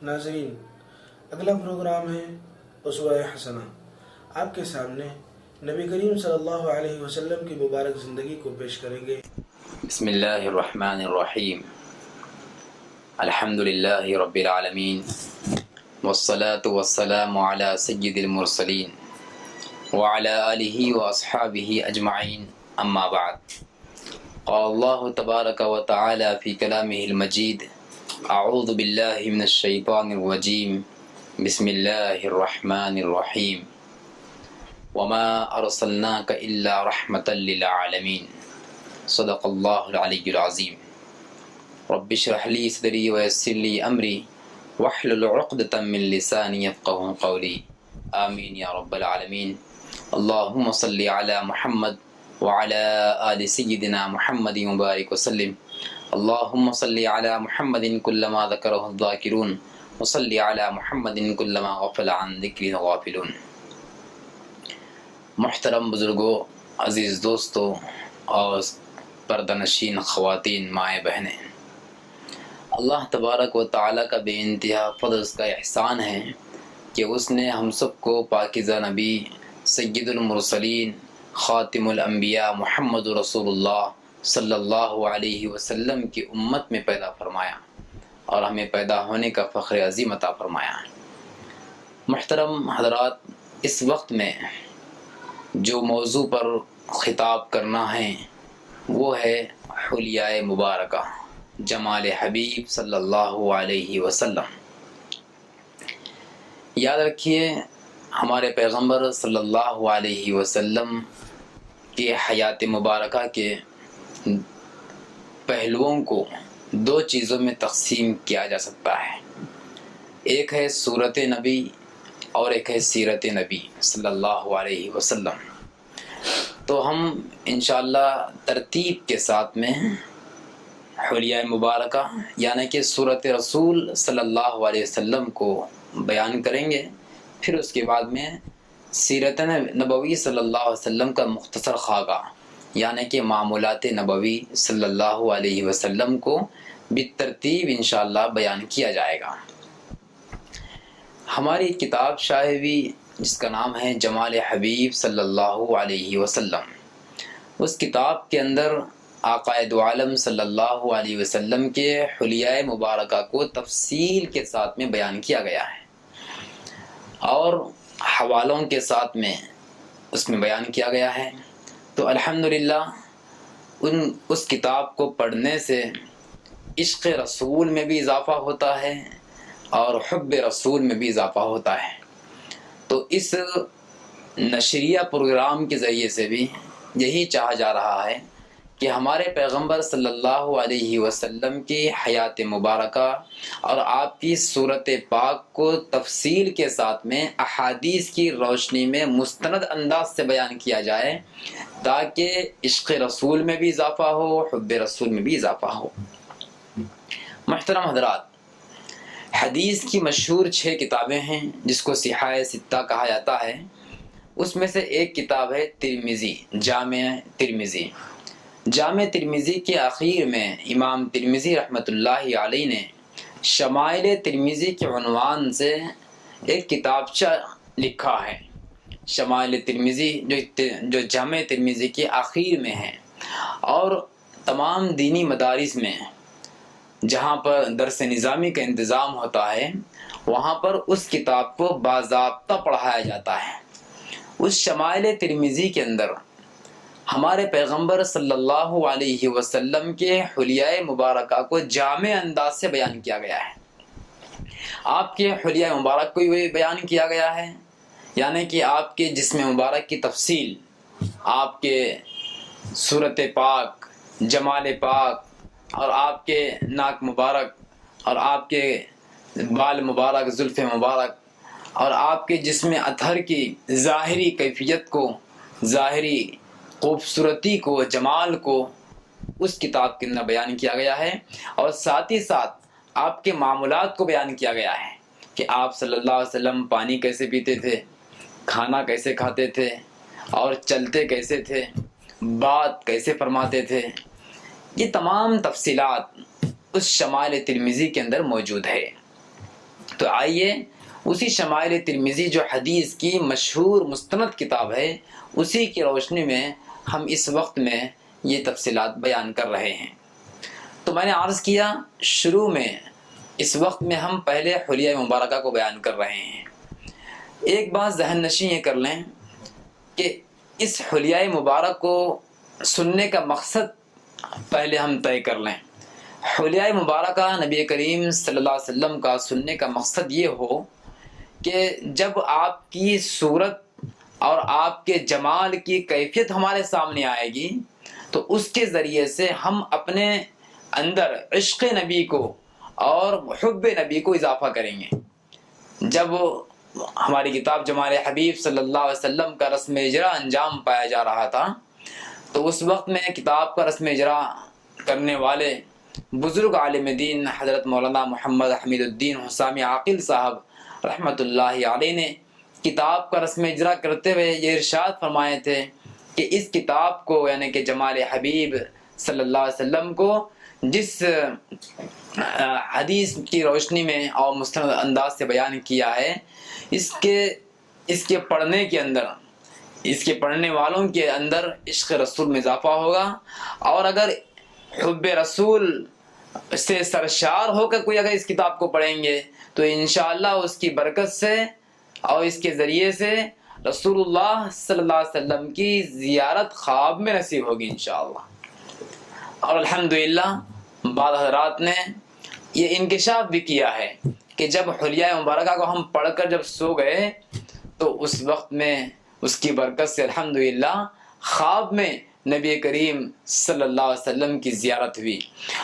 ناظرین، اگلا پروگرام ہے اسوہ حسنہ۔ آپ کے سامنے نبی کریم صلی اللہ علیہ وسلم کی مبارک زندگی کو پیش کریں گے۔ بسم اللہ الرحمن الرحیم، الحمد للہ رب العالمین، والصلاة والسلام علی سید المرسلین وعلی آلہ واصحابہ اجمعین، اما بعد۔ قال اللہ تبارک و تعالی فی کلامہ المجید، اعوذ باللہ من الشیطان الرجیم، بسم اللہ الرحمن الرحیم، وما ارسلناک الا رحمتا للعالمین، صدق اللہ العلی العظیم۔ رب اشرح لی صدری ویسر لی امری واحلل عقدۃ من لسانی یفقہوا قولی، آمین یا رب العالمین۔ اللہم صلی علی محمد وعلی آل سیدنا محمد مبارک وسلم۔ اللہم صلی علی محمد کلما ذکرہ الذاکرون وصلی علی محمد کلما غفل عن ذکر الغافلون۔ محترم بزرگوں، عزیز دوستوں اور پردہ نشین خواتین، مائیں بہنیں، اللہ تبارک و تعالیٰ کا بے انتہا فضل کا احسان ہے کہ اس نے ہم سب کو پاکیزہ نبی سید المرسلین خاتم الانبیاء محمد رسول اللہ صلی اللہ علیہ وسلم کی امت میں پیدا فرمایا اور ہمیں پیدا ہونے کا فخر عظیم عطا فرمایا۔ محترم حضرات، اس وقت میں جو موضوع پر خطاب کرنا ہے وہ ہے حلیۂ مبارکہ، جمال حبیب صلی اللہ علیہ وسلم۔ یاد رکھیے، ہمارے پیغمبر صلی اللہ علیہ وسلم کی حیات مبارکہ کے پہلوؤں کو دو چیزوں میں تقسیم کیا جا سکتا ہے، ایک ہے صورت نبی اور ایک ہے سیرت نبی صلی اللہ علیہ وسلم۔ تو ہم انشاءاللہ ترتیب کے ساتھ میں حلیۂ مبارکہ یعنی کہ صورت رسول صلی اللہ علیہ وسلم کو بیان کریں گے، پھر اس کے بعد میں سیرت نبوی صلی اللہ علیہ وسلم کا مختصر خاکہ یعنی کہ معمولات نبوی صلی اللہ علیہ وسلم کو بالترتیب انشاءاللہ بیان کیا جائے گا۔ ہماری کتاب شاہوی جس کا نام ہے جمال حبیب صلی اللہ علیہ وسلم، اس کتاب کے اندر آقا دو عالم صلی اللہ علیہ وسلم کے حلیۂ مبارکہ کو تفصیل کے ساتھ میں بیان کیا گیا ہے اور حوالوں کے ساتھ میں اس میں بیان کیا گیا ہے۔ تو الحمدللہ اس کتاب کو پڑھنے سے عشق رسول میں بھی اضافہ ہوتا ہے اور حب رسول میں بھی اضافہ ہوتا ہے۔ تو اس نشریہ پروگرام کے ذریعے سے بھی یہی چاہا جا رہا ہے کہ ہمارے پیغمبر صلی اللہ علیہ وسلم کی حیات مبارکہ اور آپ کی صورت پاک کو تفصیل کے ساتھ میں احادیث کی روشنی میں مستند انداز سے بیان کیا جائے تاکہ عشق رسول میں بھی اضافہ ہو، حب رسول میں بھی اضافہ ہو۔ محترم حضرات، حدیث کی مشہور 6 کتابیں ہیں جس کو صحاح ستہ کہا جاتا ہے۔ اس میں سے ایک کتاب ہے ترمذی، جامع ترمذی۔ جامع ترمذی کے آخر میں امام ترمذی رحمۃ اللہ علیہ نے شمائل ترمذی کے عنوان سے ایک کتابچہ لکھا ہے۔ شمائل ترمذی جو جامع ترمذی کے آخر میں ہے، اور تمام دینی مدارس میں جہاں پر درس نظامی کا انتظام ہوتا ہے وہاں پر اس کتاب کو باضابطہ پڑھایا جاتا ہے۔ اس شمائل ترمذی کے اندر ہمارے پیغمبر صلی اللہ علیہ وسلم کے حلیۂ مبارکہ کو جامع انداز سے بیان کیا گیا ہے۔ آپ کے حلیۂ مبارک کو بھی بیان کیا گیا ہے، یعنی کہ آپ کے جسم مبارک کی تفصیل، آپ کے صورت پاک، جمال پاک، اور آپ کے ناک مبارک، اور آپ کے بال مبارک، زلف مبارک، اور آپ کے جسم اطہر کی ظاہری کیفیت کو، ظاہری خوبصورتی کو، جمال کو اس کتاب کے اندر بیان کیا گیا ہے، اور ساتھ ہی ساتھ آپ کے معمولات کو بیان کیا گیا ہے کہ آپ صلی اللہ علیہ وسلم پانی کیسے پیتے تھے، کھانا کیسے کھاتے تھے، اور چلتے کیسے تھے، بات کیسے فرماتے تھے۔ یہ تمام تفصیلات اس شمائل ترمذی کے اندر موجود ہے۔ تو آئیے اسی شمائل ترمذی جو حدیث کی مشہور مستند کتاب ہے اسی کی روشنی میں ہم اس وقت میں یہ تفصیلات بیان کر رہے ہیں۔ تو میں نے عرض کیا شروع میں اس وقت میں ہم پہلے حلیہ مبارکہ کو بیان کر رہے ہیں۔ ایک بات ذہن نشین یہ کر لیں کہ اس حلیہ مبارک کو سننے کا مقصد پہلے ہم طے کر لیں۔ حلیہ مبارکہ نبی کریم صلی اللہ علیہ وسلم کا سننے کا مقصد یہ ہو کہ جب آپ کی صورت اور آپ کے جمال کی کیفیت ہمارے سامنے آئے گی تو اس کے ذریعے سے ہم اپنے اندر عشق نبی کو اور حب نبی کو اضافہ کریں گے۔ جب ہماری کتاب جمال حبیب صلی اللہ علیہ وسلم کا رسم اجرا انجام پایا جا رہا تھا تو اس وقت میں کتاب کا رسم اجرا کرنے والے بزرگ عالم دین حضرت مولانا محمد حمید الدین حسامی عاقل صاحب رحمۃ اللہ علیہ نے کتاب کا رسم اجرا کرتے ہوئے یہ ارشاد فرمائے تھے کہ اس کتاب کو یعنی کہ جمال حبیب صلی اللہ علیہ وسلم کو جس حدیث کی روشنی میں اور مستند انداز سے بیان کیا ہے اس کے پڑھنے کے اندر اس کے پڑھنے والوں کے اندر عشق رسول میں اضافہ ہوگا، اور اگر حب رسول سے سرشار ہو کر کوئی اگر اس کتاب کو پڑھیں گے تو انشاءاللہ اس کی برکت سے اور اس کے ذریعے سے رسول اللہ صلی اللہ علیہ وسلم کی زیارت خواب میں نصیب ہوگی انشاءاللہ۔ اور الحمدللہ بعض حضرات نے یہ انکشاف بھی کیا ہے کہ جب حلیہ مبارکہ کو ہم پڑھ کر جب سو گئے تو اس وقت میں اس کی برکت سے الحمدللہ خواب میں نبی کریم صلی اللہ علیہ وسلم کی زیارت ہوئی۔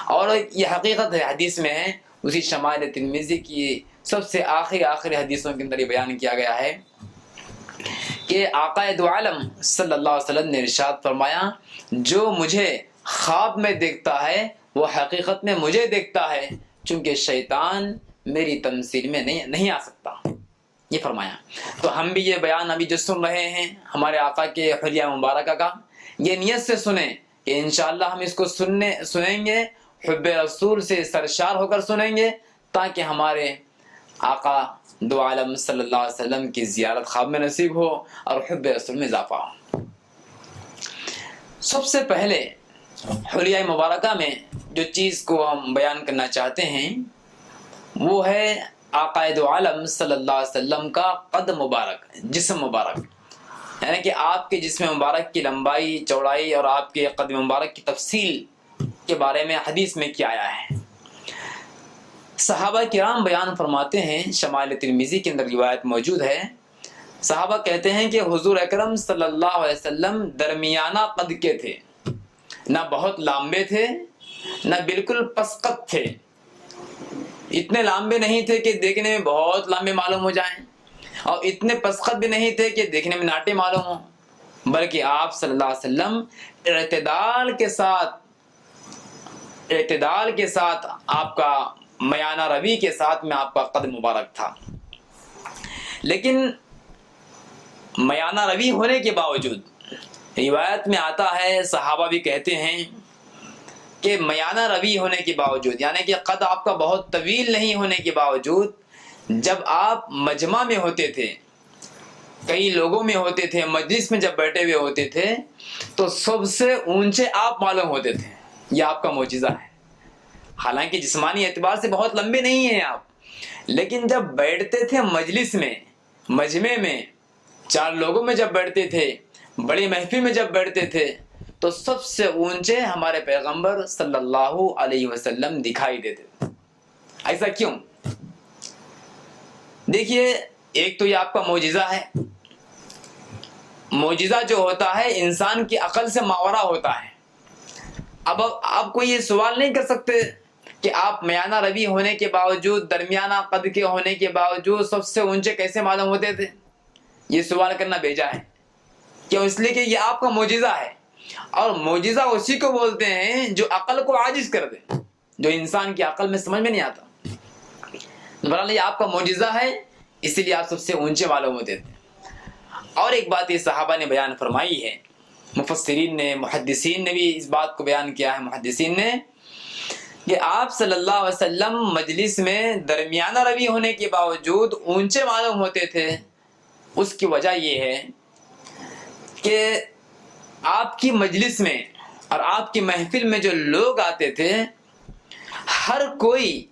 اور یہ حقیقت ہے، حدیث میں ہے، اسی شمائل ترمذی کی سب سے آخری حدیثوں کے اندر یہ بیان کیا گیا ہے کہ آقا دو عالم صلی اللہ علیہ وسلم نے ارشاد فرمایا جو مجھے خواب میں دیکھتا ہے وہ حقیقت میں مجھے دیکھتا ہے، چونکہ شیطان میری تمثیل میں نہیں آ سکتا، یہ فرمایا۔ تو ہم بھی یہ بیان ابھی جو سن رہے ہیں ہمارے آقا کے حلیہ مبارکہ کا، یہ نیت سے سنیں کہ انشاءاللہ ہم اس کو سنیں گے، حب رسول سے سرشار ہو کر سنیں گے تاکہ ہمارے آقا دو عالم صلی اللہ علیہ وسلم کی زیارت خواب میں نصیب ہو اور حب رسول میں اضافہ ہو۔ سب سے پہلے حلیہ مبارکہ میں جو چیز کو ہم بیان کرنا چاہتے ہیں وہ ہے آقا دو عالم صلی اللہ علیہ وسلم کا قد مبارک، جسم مبارک، یعنی کہ آپ کے جسم مبارک کی لمبائی چوڑائی اور آپ کے قد مبارک کی تفصیل کے بارے میں حدیث میں کیا آیا ہے۔ صحابہ کرام بیان فرماتے ہیں، شمائل ترمذی کے اندر روایت موجود ہے، صحابہ کہتے ہیں کہ حضور اکرم صلی اللہ علیہ وسلم درمیانہ قد کے تھے، نہ بہت لمبے تھے نہ بالکل پسقط تھے، اتنے لمبے نہیں تھے کہ دیکھنے میں بہت لمبے معلوم ہو جائیں اور اتنے پسقط بھی نہیں تھے کہ دیکھنے میں ناٹے معلوم ہوں، بلکہ آپ صلی اللہ علیہ وسلم اعتدال کے ساتھ آپ کا میانہ روی کے ساتھ میں آپ کا قد مبارک تھا۔ لیکن میانہ روی ہونے کے باوجود روایت میں آتا ہے، صحابہ بھی کہتے ہیں کہ میانہ روی ہونے کے باوجود یعنی کہ قد آپ کا بہت طویل نہیں ہونے کے باوجود جب آپ مجمع میں ہوتے تھے، کئی لوگوں میں ہوتے تھے، مجلس میں جب بیٹھے ہوئے ہوتے تھے تو سب سے اونچے آپ معلوم ہوتے تھے، یہ آپ کا معجزہ ہے۔ حالانکہ جسمانی اعتبار سے بہت لمبے نہیں ہیں آپ، لیکن جب بیٹھتے تھے مجلس میں، مجمع میں، چار لوگوں میں جب بیٹھتے تھے، بڑی محفل میں جب بیٹھتے تھے تو سب سے اونچے ہمارے پیغمبر صلی اللہ علیہ وسلم دکھائی دیتے تھے۔ ایسا کیوں؟ دیکھیے، ایک تو یہ آپ کا معجزہ ہے، معجزہ جو ہوتا ہے انسان کی عقل سے ماورا ہوتا ہے۔ اب آپ کو یہ سوال نہیں کر سکتے کہ آپ میانہ روی ہونے کے باوجود، درمیانہ قد کے ہونے کے باوجود سب سے اونچے کیسے معلوم ہوتے تھے، یہ سوال کرنا بیجا ہے۔ کیوں؟ اس لیے کہ یہ آپ کا معجزہ ہے، اور معجزہ اسی کو بولتے ہیں جو عقل کو عاجز کر دے، جو انسان کی عقل میں سمجھ میں نہیں آتا۔ بہرحال یہ آپ کا معجزہ ہے، اسی لیے آپ سب سے اونچے معلوم ہوتے تھے۔ اور ایک بات یہ صحابہ نے بیان فرمائی ہے، مفسرین نے، محدثین نے بھی اس بات کو بیان کیا ہے، محدثین نے، کہ آپ صلی اللہ علیہ وسلم مجلس میں درمیانہ روی ہونے کے باوجود اونچے معلوم ہوتے تھے، اس کی وجہ یہ ہے کہ آپ کی مجلس میں اور آپ کی محفل میں جو لوگ آتے تھے، ہر کوئی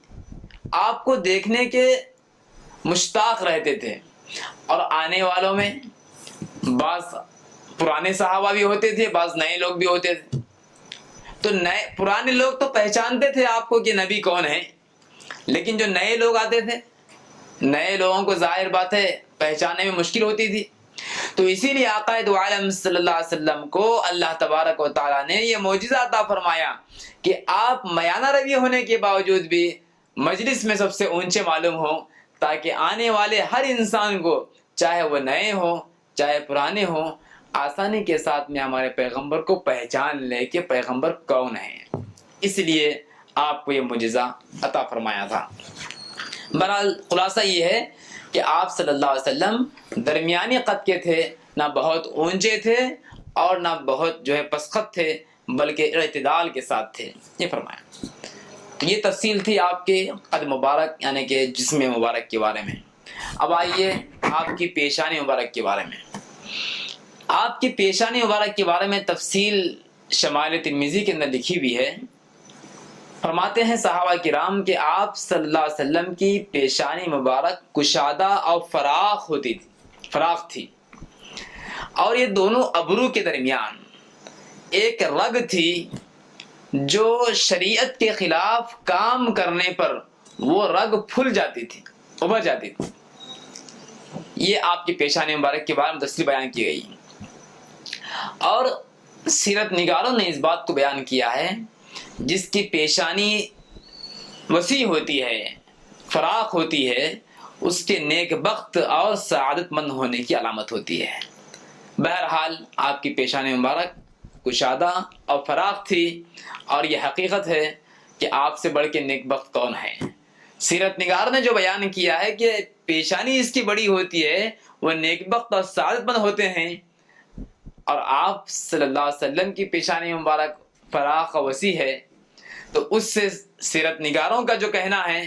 آپ کو دیکھنے کے مشتاق رہتے تھے، اور آنے والوں میں بعض پرانے صحابہ بھی ہوتے تھے، بعض نئے لوگ بھی ہوتے تھے۔ تو پرانے لوگ تو پہچانتے تھے آپ کو کہ نبی کون ہے، لیکن جو نئے لوگ آتے تھے، نئے لوگوں کو ظاہر بات ہے پہچاننے میں مشکل ہوتی تھی۔ تو اسی لیے آقا دو عالم صلی اللہ علیہ وسلم کو اللہ تبارک و تعالیٰ نے یہ معجزہ عطا فرمایا کہ آپ میانہ روی ہونے کے باوجود بھی مجلس میں سب سے اونچے معلوم ہوں، تاکہ آنے والے ہر انسان کو، چاہے وہ نئے ہوں چاہے پرانے ہوں، آسانی کے ساتھ میں ہمارے پیغمبر کو پہچان لے کہ پیغمبر کون ہے۔ اس لیے آپ کو یہ معجزہ عطا فرمایا تھا۔ بہرحال خلاصہ یہ ہے کہ آپ صلی اللہ علیہ وسلم درمیانی قد کے تھے، نہ بہت اونچے تھے اور نہ بہت پسخط تھے، بلکہ اعتدال کے ساتھ تھے، یہ فرمایا۔ یہ تفصیل تھی آپ کے قد مبارک یعنی کہ جسم مبارک کے بارے میں۔ اب آئیے آپ کی پیشانی مبارک کے بارے میں۔ آپ کی پیشانی مبارک کے بارے میں تفصیل شمائل ترمذی کے اندر لکھی ہوئی ہے۔ فرماتے ہیں صحابہ کرام کہ آپ صلی اللہ علیہ وسلم کی پیشانی مبارک کشادہ اور فراخ تھی، اور یہ دونوں ابرو کے درمیان ایک رگ تھی جو شریعت کے خلاف کام کرنے پر وہ رگ پھول جاتی تھی، ابھر جاتی تھی۔ یہ آپ کی پیشانی مبارک کے بارے میں تفصیل بیان کی گئی، اور سیرت نگاروں نے اس بات کو بیان کیا ہے جس کی پیشانی وسیع ہوتی ہے، فراخ ہوتی ہے، اس کے نیک بخت اور سعادت مند ہونے کی علامت ہوتی ہے۔ بہرحال آپ کی پیشانی مبارک کشادہ اور فراخ تھی، اور یہ حقیقت ہے کہ آپ سے بڑھ کے نیک بخت کون ہے۔ سیرت نگار نے جو بیان کیا ہے کہ پیشانی اس کی بڑی ہوتی ہے، وہ نیک بخت اور سعادت مند ہوتے ہیں، اور آپ صلی اللہ علیہ وسلم کی پیشانی مبارک فراخ و وسیع ہے، تو اس سے سیرت نگاروں کا جو کہنا ہے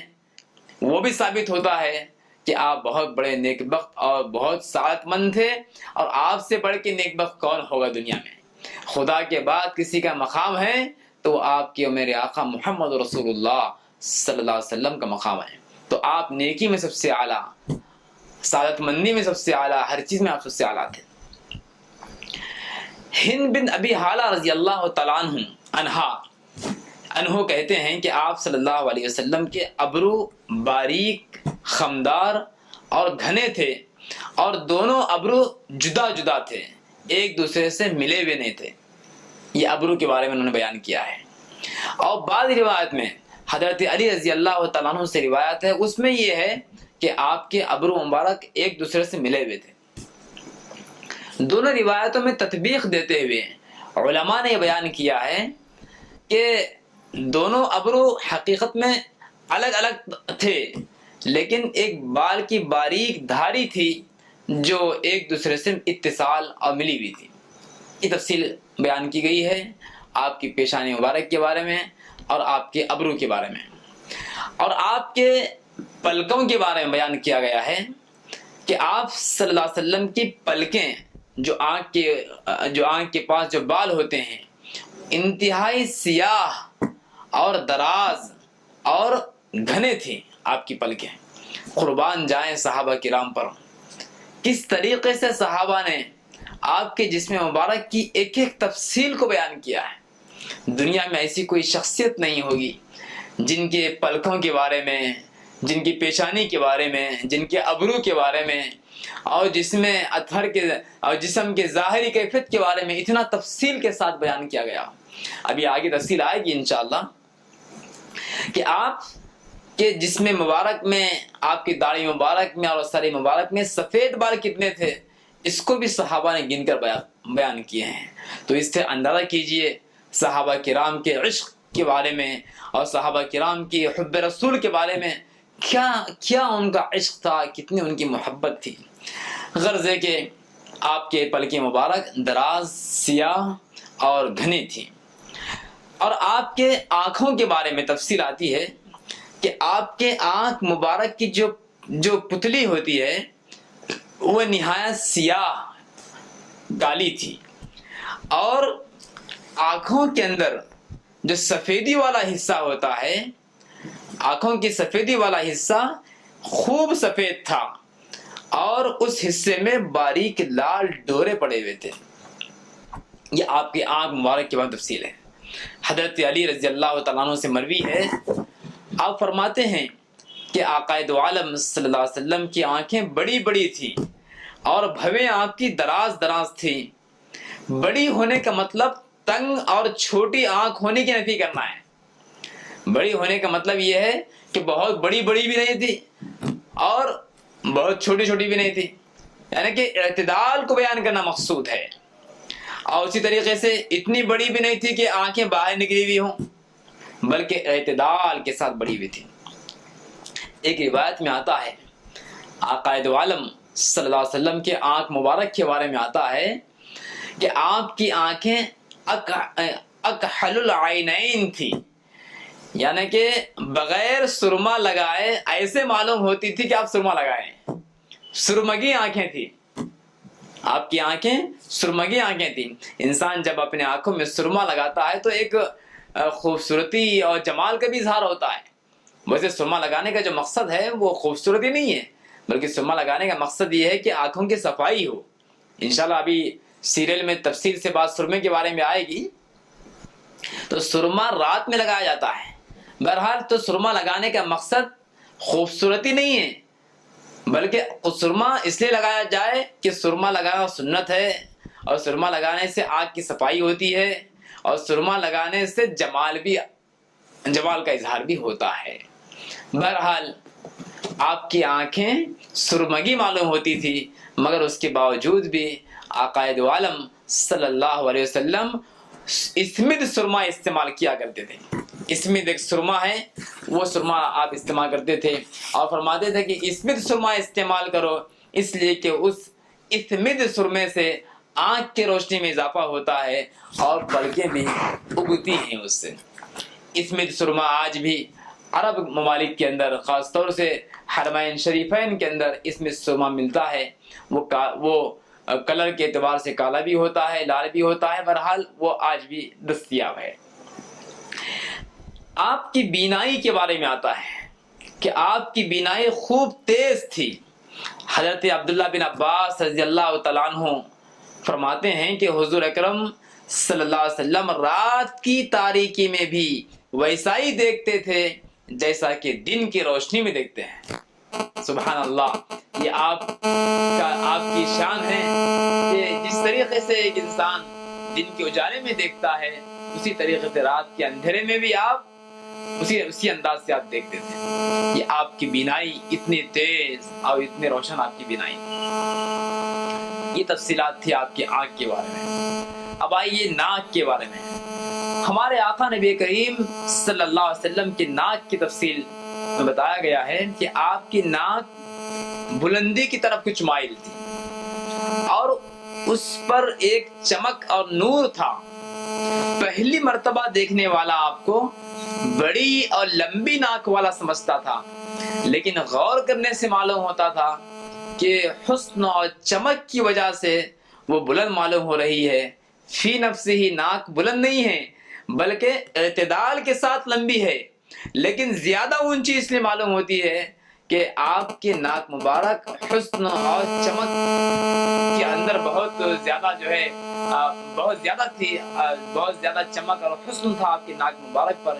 وہ بھی ثابت ہوتا ہے کہ آپ بہت بڑے نیک بخت اور بہت سعادت مند تھے، اور آپ سے بڑھ کے نیک بخت کون ہوگا دنیا میں؟ خدا کے بعد کسی کا مقام ہے تو وہ آپ کے میرے آقا محمد رسول اللہ صلی اللہ علیہ وسلم کا مقام ہے۔ تو آپ نیکی میں سب سے اعلیٰ، سعادت مندی میں سب سے اعلیٰ، ہر چیز میں آپ سب سے اعلیٰ تھے۔ ہند بن ابی حالہ رضی اللہ تعالیٰ عنہ کہتے ہیں کہ آپ صلی اللہ علیہ وسلم کے ابرو باریک، خمدار اور گھنے تھے، اور دونوں ابرو جدا جدا تھے، ایک دوسرے سے ملے ہوئے نہیں تھے۔ یہ ابرو کے بارے میں انہوں نے بیان کیا ہے۔ اور بعض روایت میں حضرت علی رضی اللہ تعالیٰ عنہ سے روایت ہے، اس میں یہ ہے کہ آپ کے ابرو مبارک ایک دوسرے سے ملے ہوئے تھے۔ دونوں روایتوں میں تطبیق دیتے ہوئے علماء نے یہ بیان کیا ہے کہ دونوں ابرو حقیقت میں الگ الگ تھے، لیکن ایک بال کی باریک دھاری تھی جو ایک دوسرے سے اتصال اور ملی ہوئی تھی۔ یہ تفصیل بیان کی گئی ہے آپ کی پیشانی مبارک کے بارے میں اور آپ کے ابرو کے بارے میں۔ اور آپ کے پلکوں کے بارے میں بیان کیا گیا ہے کہ آپ صلی اللہ علیہ وسلم کی پلکیں جو آنکھ کے پاس جو بال ہوتے ہیں انتہائی سیاہ اور دراز اور گھنے تھے۔ آپ کی پلکیں قربان جائیں صحابہ کرام پر، کس طریقے سے صحابہ نے آپ کے جسم مبارک کی ایک ایک تفصیل کو بیان کیا ہے۔ دنیا میں ایسی کوئی شخصیت نہیں ہوگی جن کے پلکوں کے بارے میں، جن کی پیشانی کے بارے میں، جن کے ابرو کے بارے میں، اور جسم اطہر کے اور جسم کے ظاہری کیفیت کے بارے میں اتنا تفصیل کے ساتھ بیان کیا گیا۔ ابھی آگے تفصیل آئے گی انشاءاللہ کہ آپ کے جسم مبارک میں، آپ کی داڑھی مبارک میں اور سر مبارک میں سفید بال کتنے تھے، اس کو بھی صحابہ نے گن کر بیان کیے ہیں۔ تو اس سے اندازہ کیجئے صحابہ کرام کے عشق کے بارے میں اور صحابہ کرام کی حب رسول کے بارے میں کیا ان کا عشق تھا، کتنی ان کی محبت تھی۔ غرض ہے کہ آپ کے پلکیں مبارک دراز، سیاہ اور گھنی تھی۔ اور آپ کے آنکھوں کے بارے میں تفصیل آتی ہے کہ آپ کے آنکھ مبارک کی جو پتلی ہوتی ہے وہ نہایت سیاہ کالی تھی، اور آنکھوں کے اندر جو سفیدی والا حصہ ہوتا ہے، آنکھوں کی سفیدی والا حصہ خوب سفید تھا، اور اس حصے میں باریک لال ڈورے پڑے ہوئے تھے۔ یہ آپ کی آنکھ مبارک کے بعد تفصیل ہے۔ حضرت علی رضی اللہ تعالیٰ عنہ سے مروی ہے، آپ فرماتے ہیں کہ آقا دو عالم صلی اللہ علیہ وسلم کی آنکھیں بڑی بڑی تھیں اور بھویں آنکھ کی دراز دراز تھیں۔ بڑی ہونے کا مطلب تنگ اور چھوٹی آنکھ ہونے کی نفی کرنا ہے۔ بڑی ہونے کا مطلب یہ ہے کہ بہت بڑی بڑی بھی نہیں تھی اور بہت چھوٹی چھوٹی بھی نہیں تھی، یعنی کہ اعتدال کو بیان کرنا مقصود ہے۔ اور اسی طریقے سے اتنی بڑی بھی نہیں تھی کہ آنکھیں باہر نکلی ہوئی ہوں، بلکہ اعتدال کے ساتھ بڑی ہوئی تھی۔ ایک روایت میں آتا ہے، آقا دو عالم صلی اللہ علیہ وسلم کے آنکھ مبارک کے بارے میں آتا ہے کہ آپ کی آنکھیں اکحل العینین تھی، یعنی کہ بغیر سرما لگائے ایسے معلوم ہوتی تھی کہ آپ سرما لگائیں، سرمگی آنکھیں تھی۔ آپ کی آنکھیں سرمگی آنکھیں تھیں۔ انسان جب اپنے آنکھوں میں سرما لگاتا ہے تو ایک خوبصورتی اور جمال کا بھی اظہار ہوتا ہے۔ ویسے سرما لگانے کا جو مقصد ہے وہ خوبصورتی نہیں ہے، بلکہ سرما لگانے کا مقصد یہ ہے کہ آنکھوں کی صفائی ہو۔ انشاءاللہ ابھی سیریل میں تفصیل سے بات سرمے کے بارے میں آئے گی۔ تو سرما رات میں لگایا جاتا ہے۔ بہرحال تو سرما لگانے کا مقصد خوبصورتی نہیں ہے، بلکہ سرما اس لیے لگایا جائے کہ سرما لگانا سنت ہے، اور سرما لگانے سے آنکھ کی صفائی ہوتی ہے، اور سرما لگانے سے جمال کا اظہار بھی ہوتا ہے۔ بہرحال آپ کی آنکھیں سرمگی معلوم ہوتی تھی، مگر اس کے باوجود بھی آقا دو عالم صلی اللہ علیہ وسلم اسمد سرما استعمال کیا کرتے تھے۔ اسمد ایک سرما ہے، وہ سرما آپ استعمال کرتے تھے، اور فرماتے تھے کہ اسمد سرما استعمال کرو، اس لیے کہ اس اسمد سرمے سے آنکھ کی روشنی میں اضافہ ہوتا ہے اور پلکیں بھی اگتی ہیں اس سے۔ اسمد سرما آج بھی عرب ممالک کے اندر، خاص طور سے حرمین شریفین کے اندر اسمد سرما ملتا ہے۔ وہ کلر کے اعتبار سے کالا بھی ہوتا ہے، لال بھی ہوتا ہے، بہرحال وہ آج بھی دستیاب ہے۔ آپ کی بینائی کے بارے میں آتا ہے کہ آپ کی بینائی خوب تیز تھی۔ حضرت عبداللہ بن عباس رضی اللہ تعالیٰ عنہ فرماتے ہیں کہ حضور اکرم صلی اللہ علیہ وسلم رات کی تاریکی میں بھی ویسا ہی دیکھتے تھے جیسا کہ دن کی روشنی میں دیکھتے ہیں۔ سبحان اللہ، یہ آپ کی شان ہے کہ جس طریقے سے ایک انسان دن کے اجالے میں دیکھتا ہے، اسی طریقے سے رات کے اندھیرے میں بھی آپ اسی انداز سے آپ دیکھتے تھے۔ یہ آپ کی بینائی اتنی تیز اور اتنے روشن آپ کی بینائی۔ یہ تفصیلات تھی آپ کی آنکھ کے بارے میں۔ اب آئیے ناک کے بارے میں۔ ہمارے آقا نبی کریم صلی اللہ علیہ وسلم کی ناک کی تفصیل میں بتایا گیا ہے کہ آپ کی ناک بلندی کی طرف کچھ مائل تھی، اور اس پر ایک چمک اور نور تھا۔ پہلی مرتبہ دیکھنے والا آپ کو بڑی اور لمبی ناک والا سمجھتا تھا، لیکن غور کرنے سے معلوم ہوتا تھا کہ حسن اور چمک کی وجہ سے وہ بلند معلوم ہو رہی ہے۔ فی نفس ہی ناک بلند نہیں ہے، بلکہ اعتدال کے ساتھ لمبی ہے، لیکن زیادہ اونچی اس لیے معلوم ہوتی ہے کہ آپ کے ناک مبارک حسن اور چمک کے اندر بہت زیادہ چمک اور حسن تھا آپ کے ناک مبارک پر،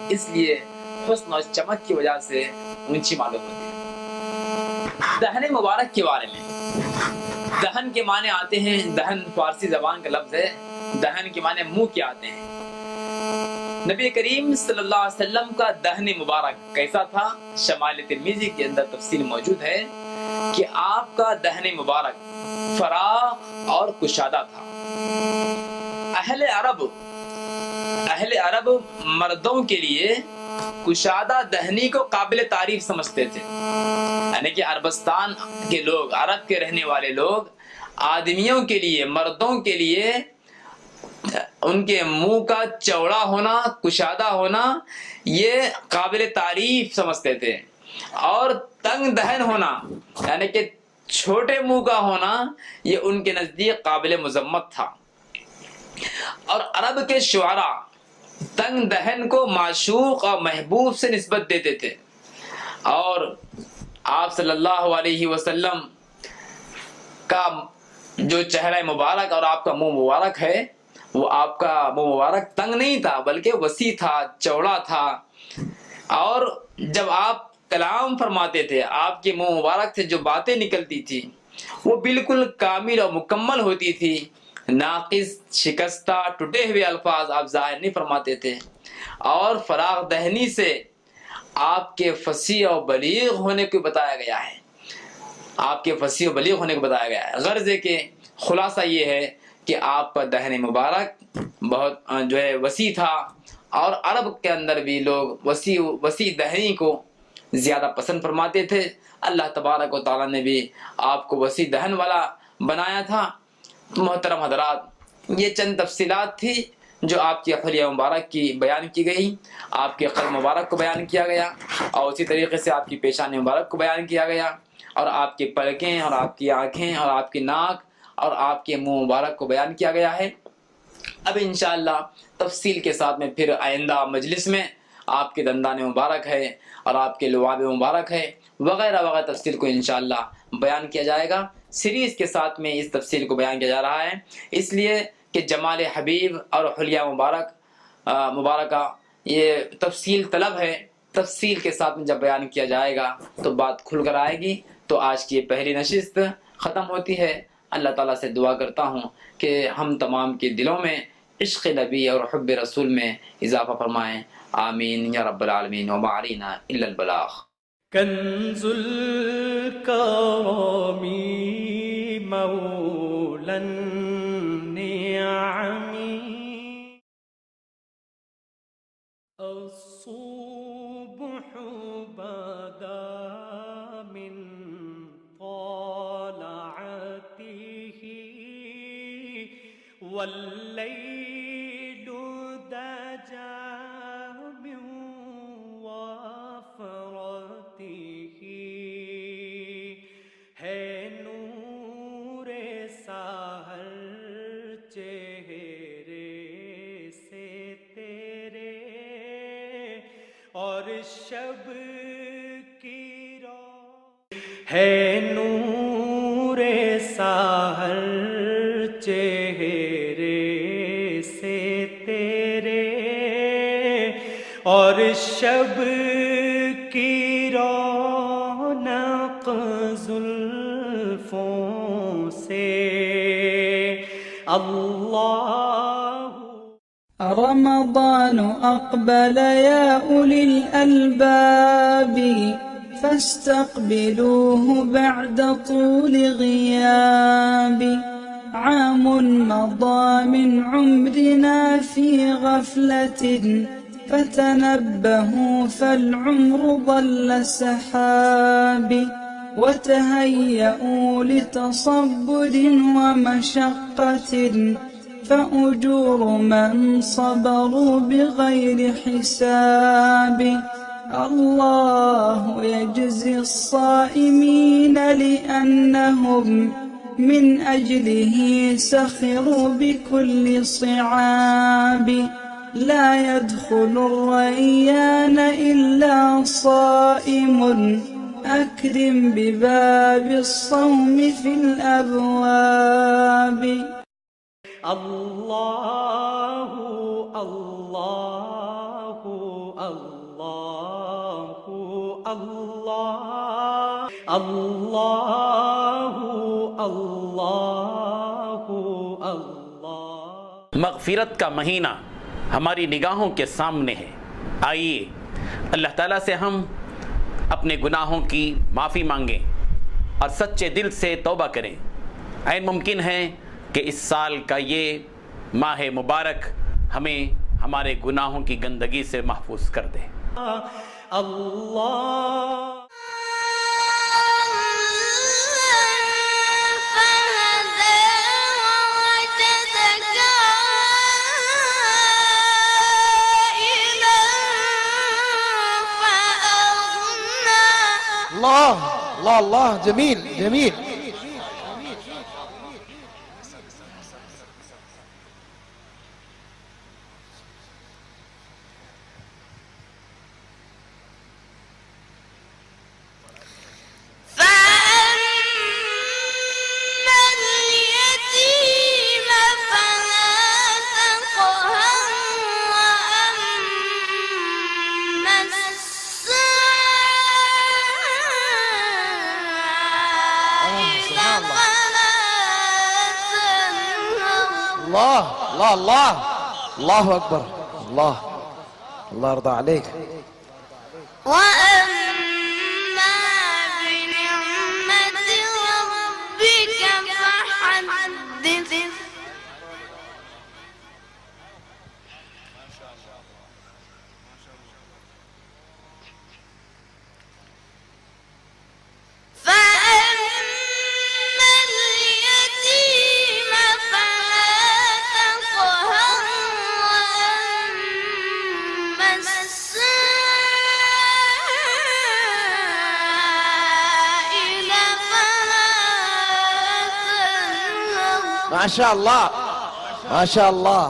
اس لیے حسن اور چمک کی وجہ سے اونچی معلوم ہوتی ہے۔ دہن مبارک کے بارے میں، دہن کے معنی آتے ہیں، دہن فارسی زبان کا لفظ ہے، دہن کے معنی منہ کے آتے ہیں۔ نبی کریم صلی اللہ علیہ وسلم کا دہن مبارک کیسا تھا؟ شمائل ترمذی کے اندر تفصیل موجود ہے کہ آپ کا دہن مبارک فراخ اور کشادہ تھا۔ اہل عرب مردوں کے لیے کشادہ دہنی کو قابل تعریف سمجھتے تھے، یعنی کہ عربستان کے لوگ، عرب کے رہنے والے لوگ آدمیوں کے لیے، مردوں کے لیے ان کے منہ کا چوڑا ہونا، کشادہ ہونا یہ قابل تعریف سمجھتے تھے، اور تنگ دہن ہونا یعنی کہ چھوٹے منہ کا ہونا یہ ان کے نزدیک قابل مذمت تھا۔ اور عرب کے شعراء تنگ دہن کو معشوق اور محبوب سے نسبت دیتے تھے، اور آپ صلی اللہ علیہ وسلم کا جو چہرہ مبارک اور آپ کا منہ مبارک ہے، وہ آپ کا منہ مبارک تنگ نہیں تھا بلکہ وسیع تھا، چوڑا تھا، اور جب آپ کلام فرماتے تھے، آپ کے منہ مبارک سے جو باتیں نکلتی تھی وہ بالکل کامل اور مکمل ہوتی تھی، ناقص، شکستہ، ٹوٹے ہوئے الفاظ آپ ظاہر نہیں فرماتے تھے، اور فراغ دہنی سے آپ کے فصیح اور بلیغ ہونے کو بتایا گیا ہے، آپ کے فصیح و بلیغ ہونے کو بتایا گیا ہے۔ غرض ہے کہ خلاصہ یہ ہے کہ آپ کا دہن مبارک بہت جو ہے وسیع تھا، اور عرب کے اندر بھی لوگ وسیع دہنی کو زیادہ پسند فرماتے تھے۔ اللہ تبارک و تعالیٰ نے بھی آپ کو وسیع دہن والا بنایا تھا۔ محترم حضرات، یہ چند تفصیلات تھی جو آپ کی حلیہ مبارک کی بیان کی گئی، آپ کے قلب مبارک کو بیان کیا گیا، اور اسی طریقے سے آپ کی پیشانی مبارک کو بیان کیا گیا، اور آپ کی پلکیں اور آپ کی آنکھیں اور آپ کی ناک اور آپ کے منہ مبارک کو بیان کیا گیا ہے۔ اب انشاءاللہ تفصیل کے ساتھ میں پھر آئندہ مجلس میں آپ کے دندان مبارک ہے اور آپ کے لعاب مبارک ہے وغیرہ وغیرہ تفصیل کو انشاءاللہ بیان کیا جائے گا۔ سیریز کے ساتھ میں اس تفصیل کو بیان کیا جا رہا ہے، اس لیے کہ جمال حبیب اور حلیہ مبارکہ یہ تفصیل طلب ہے، تفصیل کے ساتھ میں جب بیان کیا جائے گا تو بات کھل کر آئے گی۔ تو آج کی یہ پہلی نشست ختم ہوتی ہے۔ اللہ تعالیٰ سے دعا کرتا ہوں کہ ہم تمام کے دلوں میں عشق نبی اور حب رسول میں اضافہ فرمائیں، آمین یا رب العالمین، وما علینا الا البلاغ۔ کنز الکرم مولا النعم الصبح بدا من طلعته والليل دجا من وفرته ہے نور سحر چہرے سے تیرے اور شب کی ہے نور سحر چہرے سے تیرے اور شب کی رونق زلفوں سے اللہ۔ رمضان أقبل يا أولي الألباب فاستقبلوه بعد طول غياب. عام مضى من عمرنا في غفلة فتنبهوا فالعمر ضل سحاب. وتهيئوا لتصبر ومشقة فأجور من صبروا بغير حساب. الله يجزي الصائمين لأنهم من أجله سخروا بكل صعاب. لا يدخل الريان إلا صائم أكرم بباب الصوم في الأبواب. اللہ اللہ اللہ اللہ اللہ اللہ اللہ۔ مغفرت کا مہینہ ہماری نگاہوں کے سامنے ہے، آئیے اللہ تعالیٰ سے ہم اپنے گناہوں کی معافی مانگیں اور سچے دل سے توبہ کریں۔ عین ممکن ہے کہ اس سال کا یہ ماہ مبارک ہمیں ہمارے گناہوں کی گندگی سے محفوظ کر دے۔ اللہ اللہ اللہ جمیل جمیل. اللہ اللہ اللہ اللہ اکبر. اللہ اللہ يرضى عليك. وأما بنعمة ربك فحدث. ماشاء اللہ ماشاء اللہ.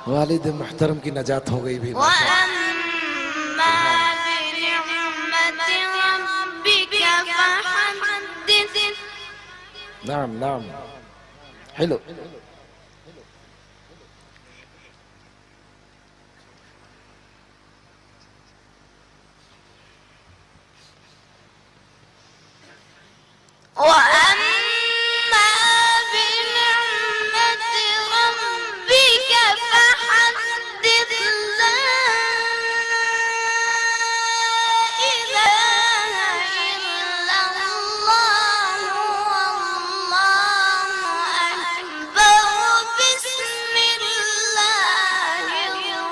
والد محترم کی نجات ہو گئی بھی. وأما بنعمة ربك فحدث. نعم نعم حلو. وأما بنعمة ربك فحدث. لا إله إلا الله والله أكبر. بسم الله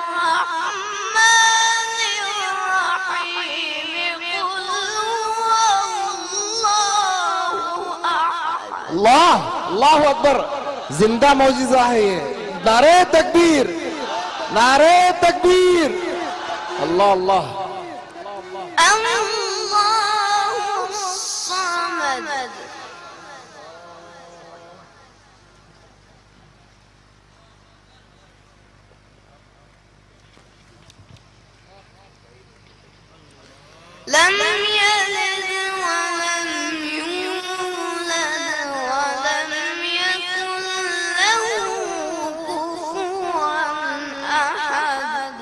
الرحمن الرحيم. قل هو الله أحد. اللہ اللہ اکبر. زندہ معجزہ ہے یہ. نعرہ تکبیر نعرہ تکبیر. اللہ اللہ. الله الصمد. لم يلد ولم يولد ولم يكن له كفوا أحد.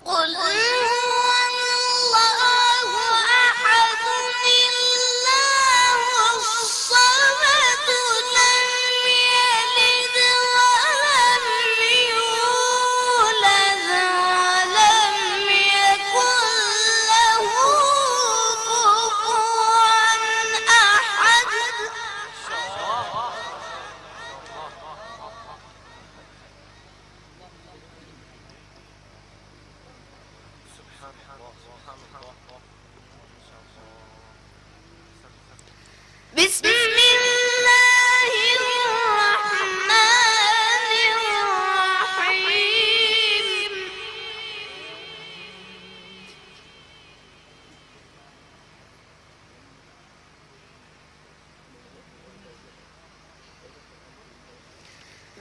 قل هو الله أحد. الله الصمد. لم يلد ولم يولد ولم يكن له كفوا أحد. بسم الله الرحمن الرحيم.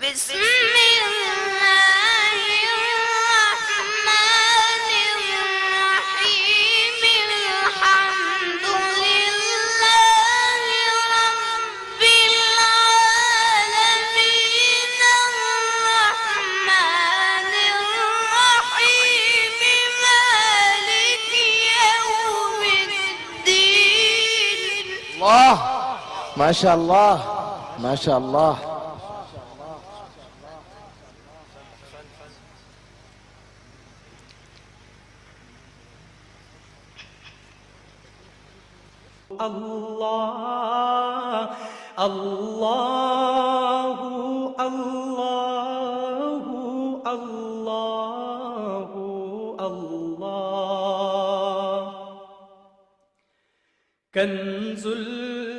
بسم الله الرحمن الرحيم. الحمد لله رب العالمين. الرحمن الرحيم. مالك يوم الدين. اللہ ماشاء اللہ ماشاء اللہ. Allah, Allahu, Allahu, Allahu, Allah. Kanzul